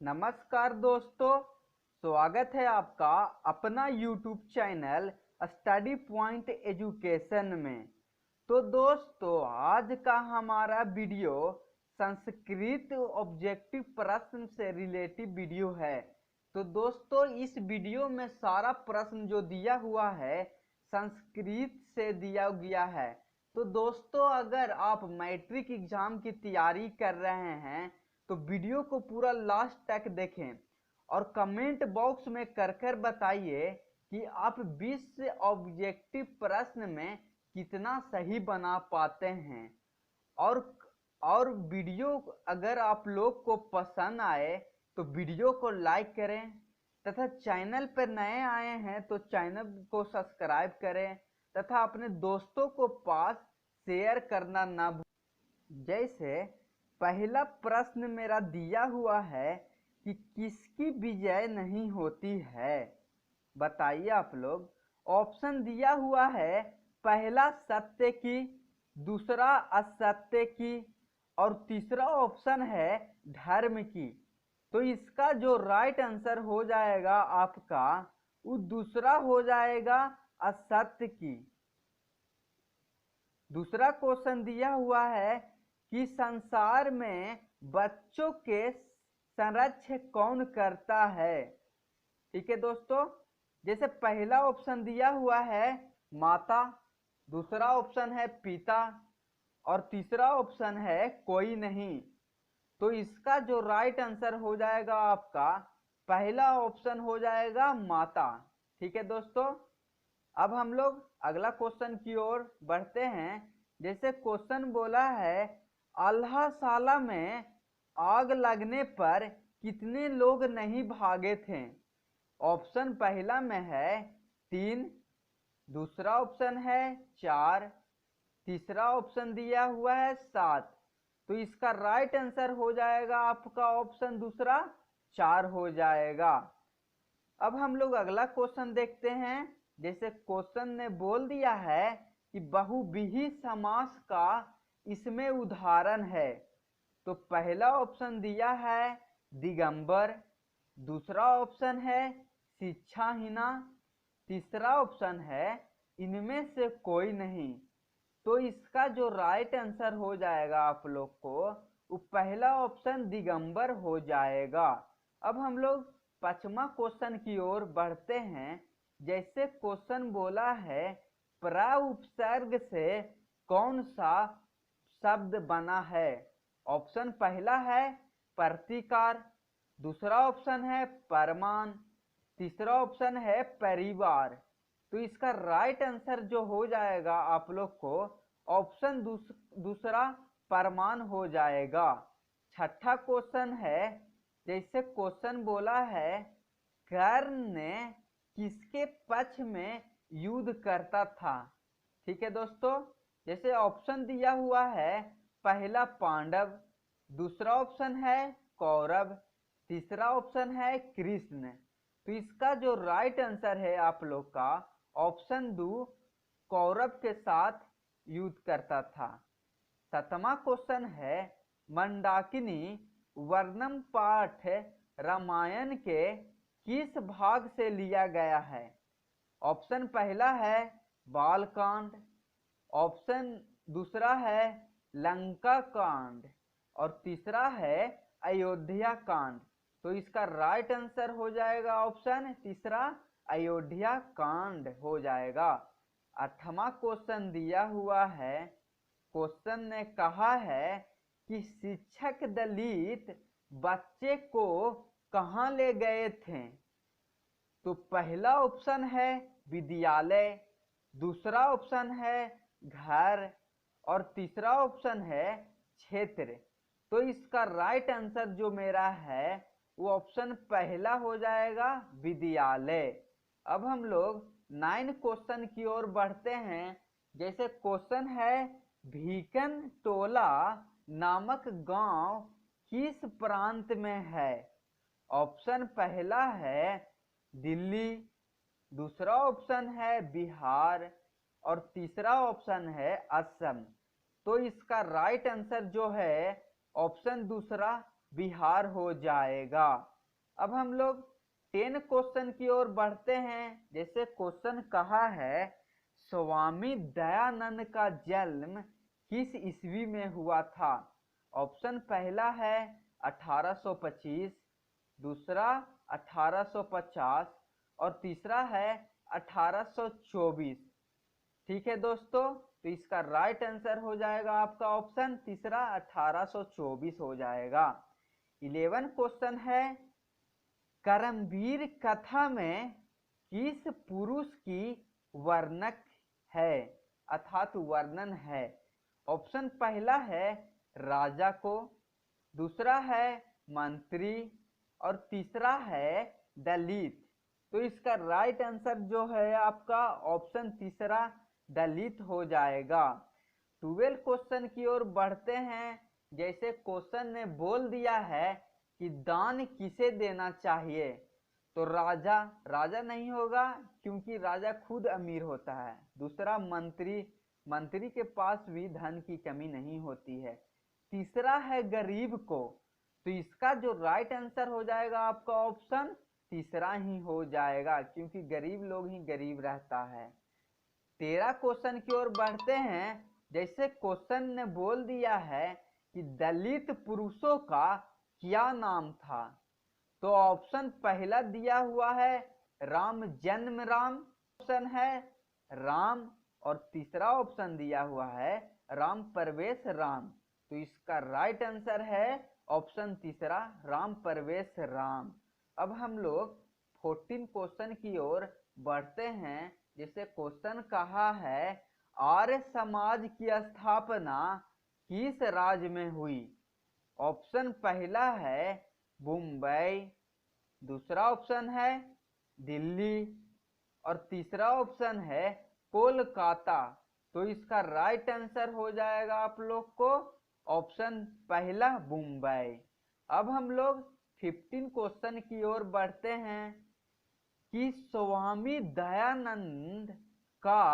नमस्कार दोस्तों, स्वागत है आपका अपना YouTube channel study point education में। तो दोस्तों, आज का हमारा वीडियो संस्कृत ऑब्जेक्टिव प्रश्न से रिलेटिव वीडियो है। तो दोस्तों, इस वीडियो में सारा प्रश्न जो दिया हुआ है संस्कृत से दिया गया है। तो दोस्तों, अगर आप मैट्रिक एग्जाम की तैयारी कर रहे हैं तो वीडियो को पूरा लास्ट तक देखें और कमेंट बॉक्स में कर बताइए कि आप 20 ऑब्जेक्टिव प्रश्न में कितना सही बना पाते हैं। और वीडियो अगर आप लोग को पसंद आए तो वीडियो को लाइक करें तथा चैनल पर नए आए हैं तो चैनल को सब्सक्राइब करें तथा अपने दोस्तों को पास शेयर करना ना भूलें। जैसे पहला प्रश्न मेरा दिया हुआ है कि किसकी विजय नहीं होती है, बताइए आप लोग। ऑप्शन दिया हुआ है, पहला सत्य की, दूसरा असत्य की और तीसरा ऑप्शन है धर्म की। तो इसका जो राइट आंसर हो जाएगा आपका वो दूसरा हो जाएगा, असत्य की। दूसरा क्वेश्चन दिया हुआ है कि संसार में बच्चों के संरक्षण कौन करता है। ठीक है दोस्तों, जैसे पहला ऑप्शन दिया हुआ है माता, दूसरा ऑप्शन है पिता और तीसरा ऑप्शन है कोई नहीं। तो इसका जो राइट आंसर हो जाएगा आपका पहला ऑप्शन हो जाएगा माता। ठीक है दोस्तों, अब हम लोग अगला क्वेश्चन की ओर बढ़ते हैं। जैसे क्वेश्चन बोला है, अल्लाहसाला में आग लगने पर कितने लोग नहीं भागे थे। ऑप्शन पहला में है 3, दूसरा ऑप्शन है 4, तीसरा ऑप्शन दिया हुआ है 7। तो इसका राइट आंसर हो जाएगा आपका ऑप्शन दूसरा 4 हो जाएगा। अब हम लोग अगला क्वेश्चन देखते हैं। जैसे क्वेश्चन ने बोल दिया है कि बहुव्रीहि समास का इसमें उदाहरण है। तो पहला ऑप्शन दिया है दिगंबर, दूसरा ऑप्शन है शिक्षाहीना, तीसरा ऑप्शन है इनमें से कोई नहीं। तो इसका जो राइट आंसर हो जाएगा आप लोग को वो पहला ऑप्शन दिगंबर हो जाएगा। अब हम लोग पांचवा क्वेश्चन की ओर बढ़ते हैं। जैसे क्वेश्चन बोला है, प्रा उपसर्ग से कौन सा शब्द बना है। ऑप्शन पहला है प्रतिकार, दूसरा ऑप्शन है परमान, तीसरा ऑप्शन है परिवार। तो इसका राइट आंसर जो हो जाएगा आप लोग को ऑप्शन दूसरा परमान हो जाएगा। छठा क्वेश्चन है, जैसे क्वेश्चन बोला है, कर्ण ने किसके पक्ष में युद्ध करता था। ठीक है दोस्तों, जैसे ऑप्शन दिया हुआ है, पहला पांडव, दूसरा ऑप्शन है कौरव, तीसरा ऑप्शन है कृष्ण। तो इसका जो राइट आंसर है आप लोग का ऑप्शन 2, कौरव के साथ युद्ध करता था। सातवां क्वेश्चन है, मंदाकिनी वर्णम पाठ रामायण के किस भाग से लिया गया है। ऑप्शन पहला है बालकांड, ऑप्शन दूसरा है लंका कांड और तीसरा है अयोध्या कांड। तो इसका राइट आंसर हो जाएगा ऑप्शन तीसरा अयोध्या कांड हो जाएगा। आठवां क्वेश्चन दिया हुआ है। क्वेश्चन ने कहा है कि शिक्षक दलित बच्चे को कहाँ ले गए थे। तो पहला ऑप्शन है विद्यालय, दूसरा ऑप्शन है घर और तीसरा ऑप्शन है क्षेत्र। तो इसका राइट आंसर जो मेरा है वो ऑप्शन पहला हो जाएगा विद्यालय। अब हम लोग 9 क्वेश्चन की ओर बढ़ते हैं। जैसे क्वेश्चन है, भीकन टोला नामक गांव किस प्रांत में है। ऑप्शन पहला है दिल्ली, दूसरा ऑप्शन है बिहार और तीसरा ऑप्शन है असम। तो इसका राइट आंसर जो है ऑप्शन दूसरा बिहार हो जाएगा। अब हम लोग 10 क्वेश्चन की ओर बढ़ते हैं। जैसे क्वेश्चन कहा है, स्वामी दयानंद का जन्म किस ईस्वी में हुआ था? ऑप्शन पहला है 1825, दूसरा 1850 और तीसरा है 1824। ठीक है दोस्तों, तो इसका राइट आंसर हो जाएगा आपका ऑप्शन तीसरा 1824 हो जाएगा। 11 क्वेश्चन है, करमवीर कथा में किस पुरुष की वर्णक है अर्थात वर्णन है? ऑप्शन पहला है राजा को, दूसरा है मंत्री और तीसरा है दलित। तो इसका राइट आंसर जो है आपका ऑप्शन तीसरा दलित हो जाएगा। 12 क्वेश्चन की ओर बढ़ते हैं। जैसे क्वेश्चन ने बोल दिया है कि दान किसे देना चाहिए, तो राजा नहीं होगा क्योंकि राजा खुद अमीर होता है। दूसरा मंत्री के पास भी धन की कमी नहीं होती है। तीसरा है गरीब को, तो इसका जो राइट आंसर हो जाएगा आपका ऑप्शन तीसरा ही हो जाएगा क्योंकि गरीब लोग ही गरीब रहता है। 13 क्वेश्चन की ओर बढ़ते हैं। जैसे क्वेश्चन ने बोल दिया है कि दलित पुरुषों का क्या नाम था, तो ऑप्शन पहला दिया हुआ है राम जन्म राम, ऑप्शन है राम और तीसरा ऑप्शन दिया हुआ है राम परवेश राम। तो इसका राइट आंसर है ऑप्शन तीसरा राम परवेश राम। अब हम लोग 14 क्वेश्चन की ओर बढ़ते हैं। जैसे क्वेश्चन कहा है, आर्य समाज की स्थापना किस राज्य में हुई? ऑप्शन पहला है मुंबई, दूसरा ऑप्शन है दिल्ली और तीसरा ऑप्शन है कोलकाता। तो इसका राइट आंसर हो जाएगा आप लोग को ऑप्शन पहला मुंबई। अब हम लोग 15 क्वेश्चन की ओर बढ़ते हैं कि स्वामी दयानंद का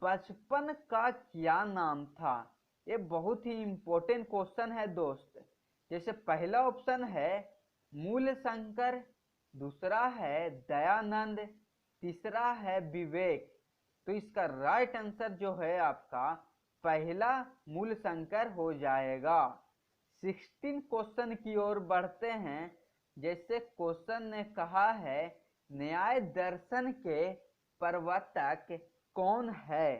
बचपन का क्या नाम था? ये बहुत ही इंपॉर्टेंट क्वेश्चन है दोस्त। जैसे पहला ऑप्शन है मूल शंकर, दूसरा है दयानंद, तीसरा है विवेक। तो इसका राइट आंसर जो है आपका पहला मूल शंकर हो जाएगा। 16 क्वेश्चन की ओर बढ़ते हैं। जैसे क्वेश्चन ने कहा है, न्याय दर्शन के प्रवर्तक कौन है?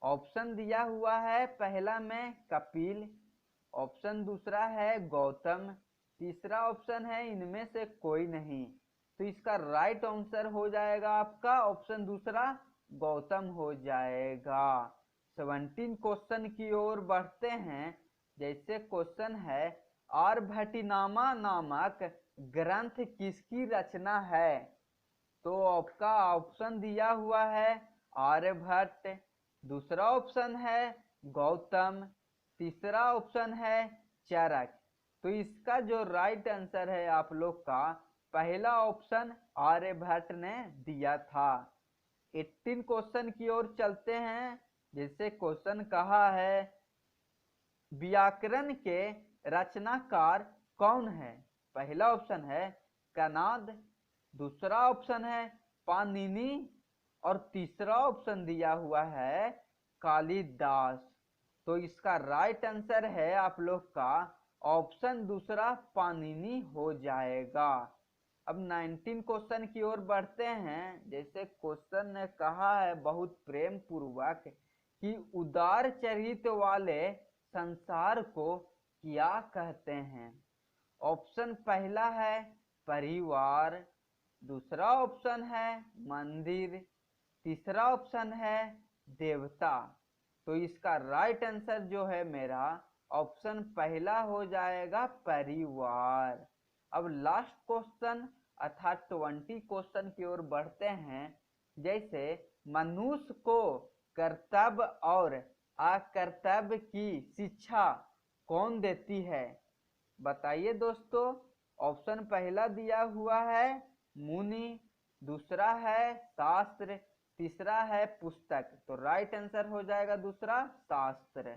ऑप्शन दिया हुआ है पहला में कपिल, ऑप्शन दूसरा है गौतम, तीसरा ऑप्शन है इनमें से कोई नहीं। तो इसका राइट आंसर हो जाएगा आपका ऑप्शन दूसरा गौतम हो जाएगा। 17 क्वेश्चन की ओर बढ़ते हैं। जैसे क्वेश्चन है, आर्यभट्टनामा नामक ग्रंथ किसकी रचना है? तो आपका ऑप्शन दिया हुआ है आर्यभट्ट, दूसरा ऑप्शन है गौतम, तीसरा ऑप्शन है चरक। तो इसका जो राइट आंसर है आप लोग का पहला ऑप्शन आर्यभट्ट ने दिया था। 18 क्वेश्चन की ओर चलते हैं। जैसे क्वेश्चन कहा है, व्याकरण के रचनाकार कौन है? पहला ऑप्शन है कनाद, दूसरा ऑप्शन है पाणिनि और तीसरा ऑप्शन दिया हुआ है कालिदास। तो इसका राइट आंसर है आप लोग का ऑप्शन दूसरा पाणिनि हो जाएगा। अब 19 क्वेश्चन की ओर बढ़ते हैं। जैसे क्वेश्चन ने कहा है बहुत प्रेम पूर्वक कि उदार चरित्र वाले संसार को क्या कहते हैं? ऑप्शन पहला है परिवार, दूसरा ऑप्शन है मंदिर, तीसरा ऑप्शन है देवता। तो इसका राइट आंसर जो है मेरा ऑप्शन पहला हो जाएगा परिवार। अब लास्ट क्वेश्चन अर्थात 20 क्वेश्चन की ओर बढ़ते हैं। जैसे मनुष्य को कर्तव्य और अकर्तव्य की शिक्षा कौन देती है? बताइए दोस्तों। ऑप्शन पहला दिया हुआ है मुनि, दूसरा है शास्त्र, तीसरा है पुस्तक। तो राइट आंसर हो जाएगा दूसरा शास्त्र।